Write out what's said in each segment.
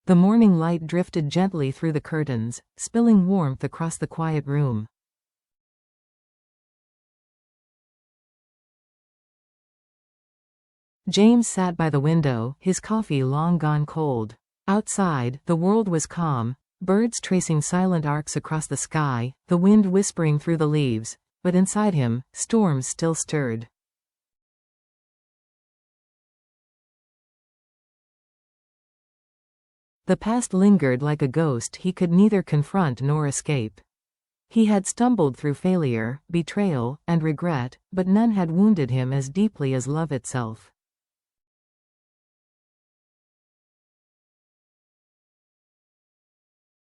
The morning light drifted gently through the curtains, spilling warmth across the quiet room. James sat by the window, his coffee long gone cold. Outside, the world was calm, birds tracing silent arcs across the sky, the wind whispering through the leaves, but inside him, storms still stirred. The past lingered like a ghost he could neither confront nor escape. He had stumbled through failure, betrayal, and regret, but none had wounded him as deeply as love itself.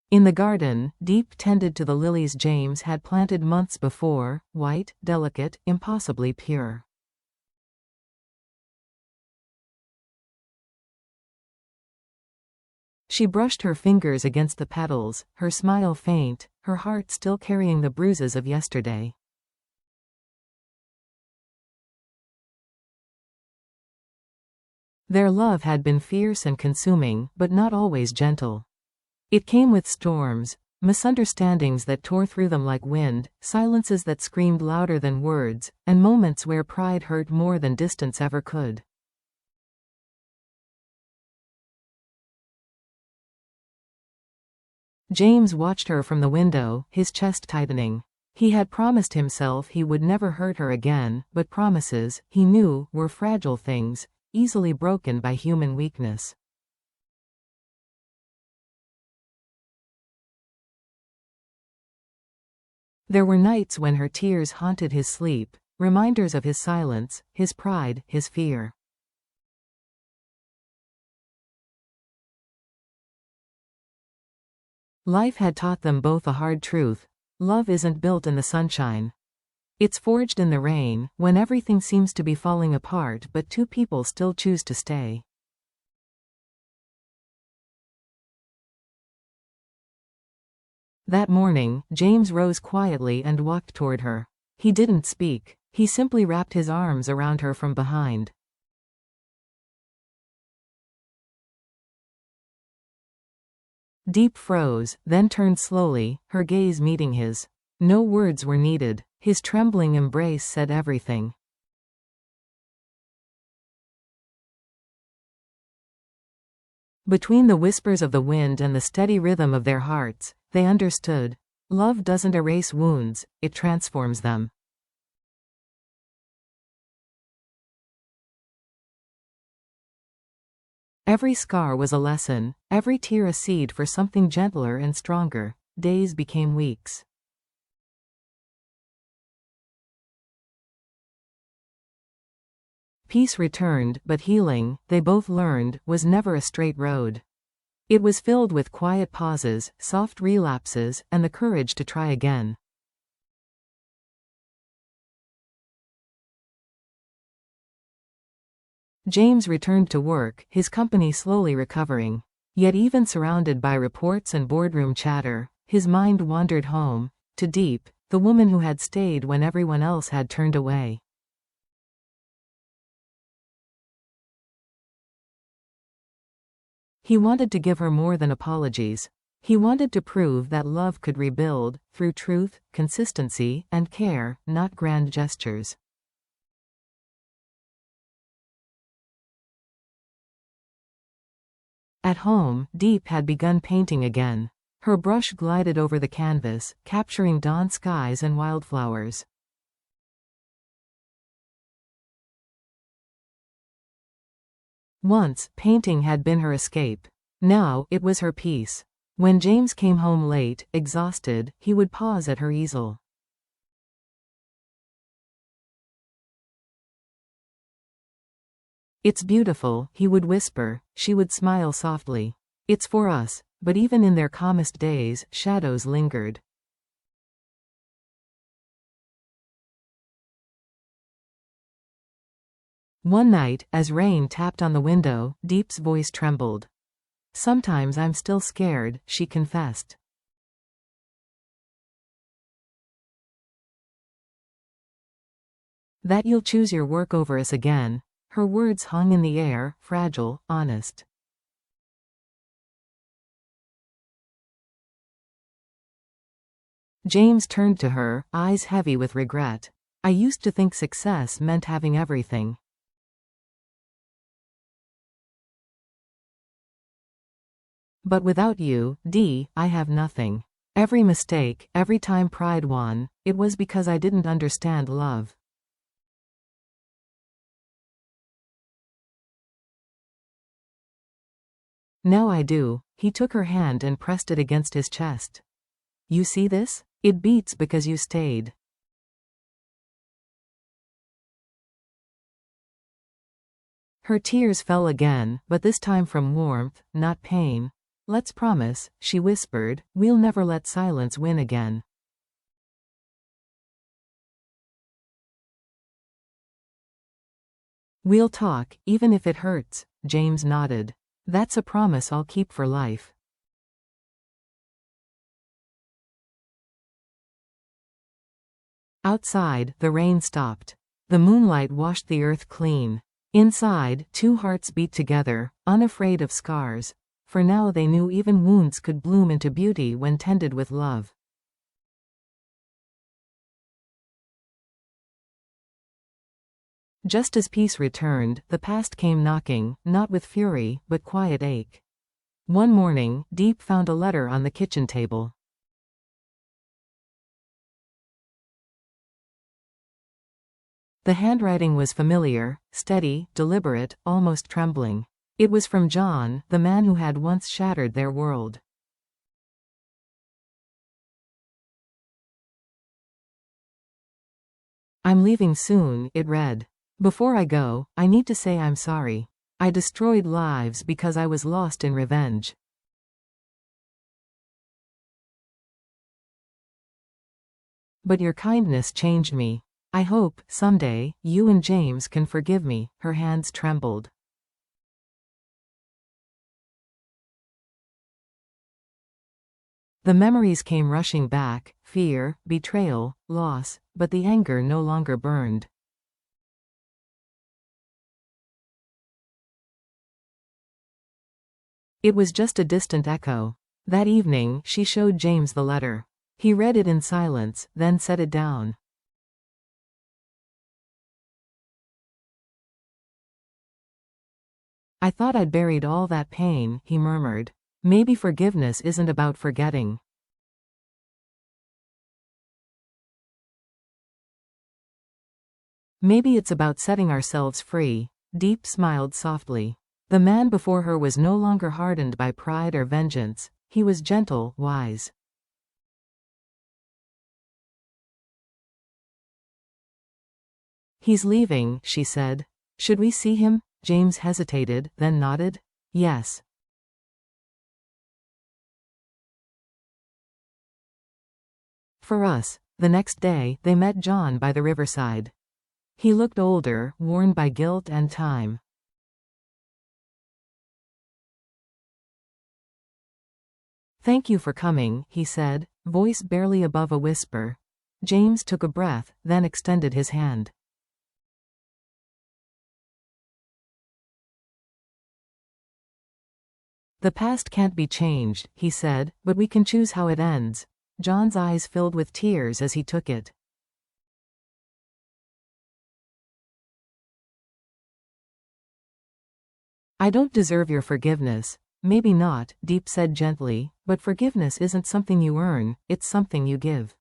In the garden, Diep tended to the lilies James had planted months before, white, delicate, impossibly pure. She brushed her fingers against the petals, her smile faint, her heart still carrying the bruises of yesterday. Their love had been fierce and consuming, but not always gentle. It came with storms, misunderstandings that tore through them like wind, silences that screamed louder than words, and moments where pride hurt more than distance ever could. James watched her from the window, his chest tightening. He had promised himself he would never hurt her again, but promises, he knew, were fragile things, easily broken by human weakness. There were nights when her tears haunted his sleep, reminders of his silence, his pride, his fear. Life had taught them both a hard truth. Love isn't built in the sunshine. It's forged in the rain, when everything seems to be falling apart but two people still choose to stay. That morning, James rose quietly and walked toward her. He didn't speak. He simply wrapped his arms around her from behind. Diep froze, then turned slowly, her gaze meeting his. No words were needed. His trembling embrace said everything. Between the whispers of the wind and the steady rhythm of their hearts, they understood. Love doesn't erase wounds, it transforms them. Every scar was a lesson, every tear a seed for something gentler and stronger. Days became weeks. Peace returned, but healing, they both learned, was never a straight road. It was filled with quiet pauses, soft relapses, and the courage to try again. James returned to work, his company slowly recovering. Yet even surrounded by reports and boardroom chatter, his mind wandered home, to Diep, the woman who had stayed when everyone else had turned away. He wanted to give her more than apologies. He wanted to prove that love could rebuild, through truth, consistency, and care, not grand gestures. At home, Diep had begun painting again. Her brush glided over the canvas, capturing dawn skies and wildflowers. Once, painting had been her escape. Now, it was her peace. When James came home late, exhausted, he would pause at her easel. "It's beautiful," he would whisper. She would smile softly. "It's for us." But even in their calmest days, shadows lingered. One night, as rain tapped on the window, Diep's voice trembled. "Sometimes I'm still scared," she confessed. "That you'll choose your work over us again." Her words hung in the air, fragile, honest. James turned to her, eyes heavy with regret. I used to think success meant having everything. But without you, Dee, I have nothing. Every mistake, every time pride won, it was because I didn't understand love. Now I do. He took her hand and pressed it against his chest. You see this? It beats because you stayed. Her tears fell again, but this time from warmth, not pain. Let's promise, she whispered, we'll never let silence win again. We'll talk, even if it hurts, James nodded. That's a promise I'll keep for life. Outside, the rain stopped. The moonlight washed the earth clean. Inside, two hearts beat together, unafraid of scars. For now they knew even wounds could bloom into beauty when tended with love. Just as peace returned, the past came knocking, not with fury, but quiet ache. One morning, Diep found a letter on the kitchen table. The handwriting was familiar, steady, deliberate, almost trembling. It was from John, the man who had once shattered their world. I'm leaving soon, it read. Before I go, I need to say I'm sorry. I destroyed lives because I was lost in revenge. But your kindness changed me. I hope, someday, you and James can forgive me. Her hands trembled. The memories came rushing back, fear, betrayal, loss, but the anger no longer burned. It was just a distant echo. That evening, she showed James the letter. He read it in silence, then set it down. I thought I'd buried all that pain, he murmured. Maybe forgiveness isn't about forgetting. Maybe it's about setting ourselves free. Diep smiled softly. The man before her was no longer hardened by pride or vengeance. He was gentle, wise. He's leaving, she said. Should we see him? James hesitated, then nodded. Yes. For us. The next day, they met John by the riverside. He looked older, worn by guilt and time. Thank you for coming, he said, voice barely above a whisper. James took a breath, then extended his hand. The past can't be changed, he said, but we can choose how it ends. John's eyes filled with tears as he took it. I don't deserve your forgiveness. Maybe not, Diep said gently, but forgiveness isn't something you earn, it's something you give.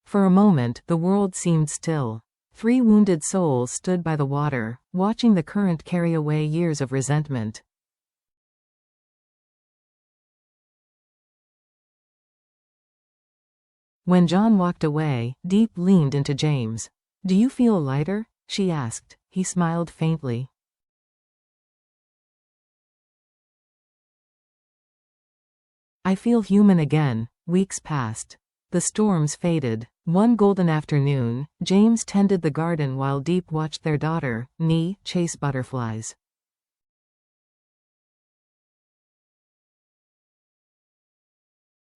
For a moment, the world seemed still. 3 wounded souls stood by the water, watching the current carry away years of resentment. When John walked away, Diep leaned into James. Do you feel lighter? She asked. He smiled faintly. I feel human again. Weeks passed. The storms faded. One golden afternoon, James tended the garden while Diep watched their daughter, Nee, chase butterflies.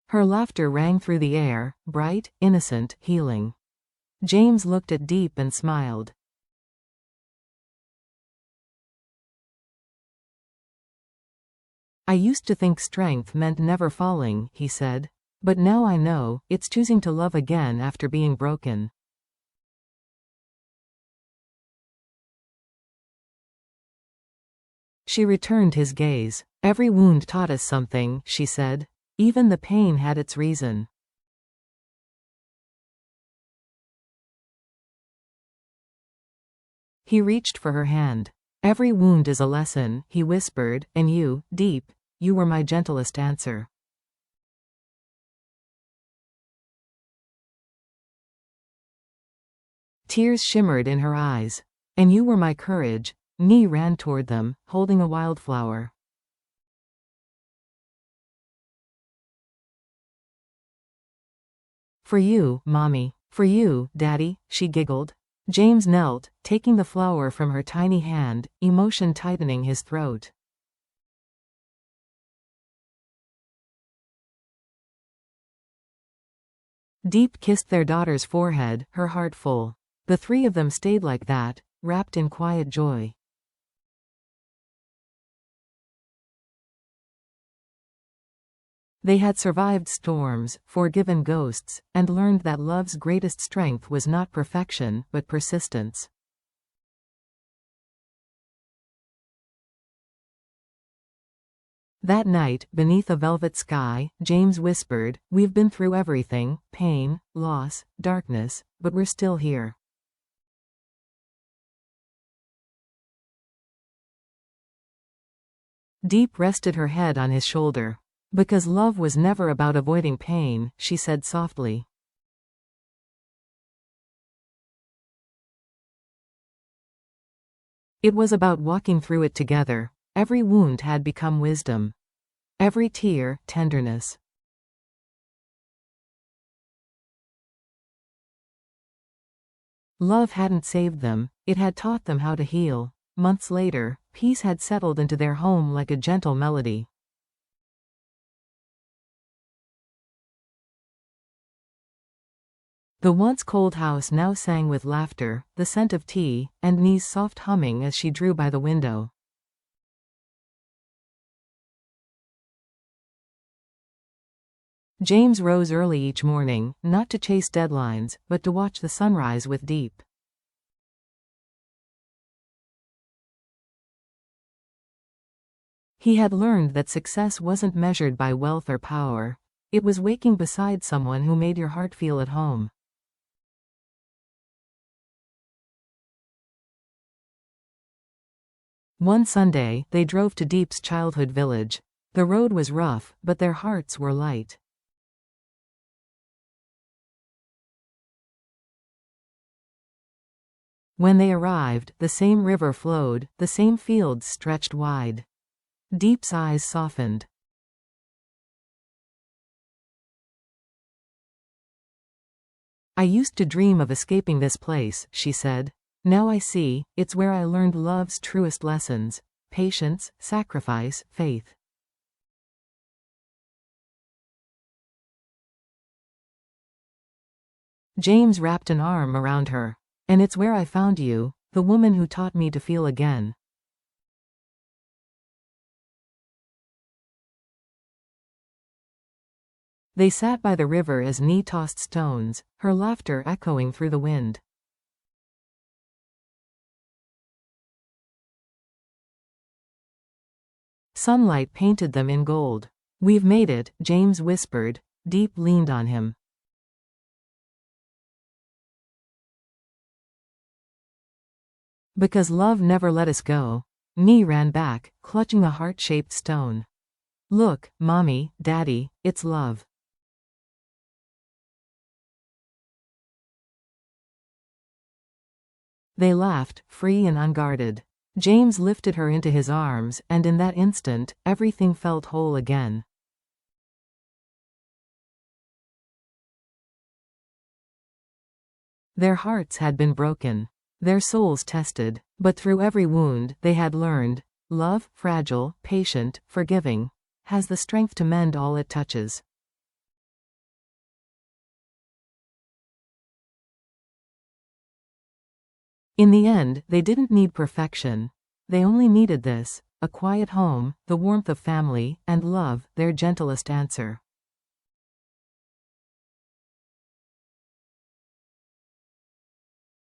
Her laughter rang through the air, bright, innocent, healing. James looked at Diep and smiled. I used to think strength meant never falling, he said. But now I know, it's choosing to love again after being broken. She returned his gaze. Every wound taught us something, she said. Even the pain had its reason. He reached for her hand. Every wound is a lesson, he whispered, and you, Diep, you were my gentlest answer. Tears shimmered in her eyes. And you were my courage. Ni ran toward them, holding a wildflower. For you, Mommy. For you, Daddy, she giggled. James knelt, taking the flower from her tiny hand, emotion tightening his throat. Diep kissed their daughter's forehead, her heart full. The three of them stayed like that, wrapped in quiet joy. They had survived storms, forgiven ghosts, and learned that love's greatest strength was not perfection, but persistence. That night, beneath a velvet sky, James whispered, "We've been through everything, pain, loss, darkness, but we're still here." Diep rested her head on his shoulder. Because love was never about avoiding pain, she said softly. It was about walking through it together. Every wound had become wisdom. Every tear, tenderness. Love hadn't saved them, it had taught them how to heal. Months later, peace had settled into their home like a gentle melody. The once cold house now sang with laughter, the scent of tea, and Ni's soft humming as she drew by the window. James rose early each morning, not to chase deadlines, but to watch the sunrise with Diep. He had learned that success wasn't measured by wealth or power. It was waking beside someone who made your heart feel at home. One Sunday, they drove to Diep's childhood village. The road was rough, but their hearts were light. When they arrived, the same river flowed, the same fields stretched wide. Diep's eyes softened. I used to dream of escaping this place, she said. Now I see, it's where I learned love's truest lessons: patience, sacrifice, faith. James wrapped an arm around her. And it's where I found you, the woman who taught me to feel again. They sat by the river as Ni tossed stones, her laughter echoing through the wind. Sunlight painted them in gold. We've made it, James whispered. Diep leaned on him. Because love never let us go. Ni ran back, clutching a heart-shaped stone. Look, Mommy, Daddy, it's love. They laughed, free and unguarded. James lifted her into his arms, and in that instant, everything felt whole again. Their hearts had been broken, their souls tested, but through every wound, they had learned, love, fragile, patient, forgiving, has the strength to mend all it touches. In the end, they didn't need perfection. They only needed this, a quiet home, the warmth of family, and love, their gentlest answer.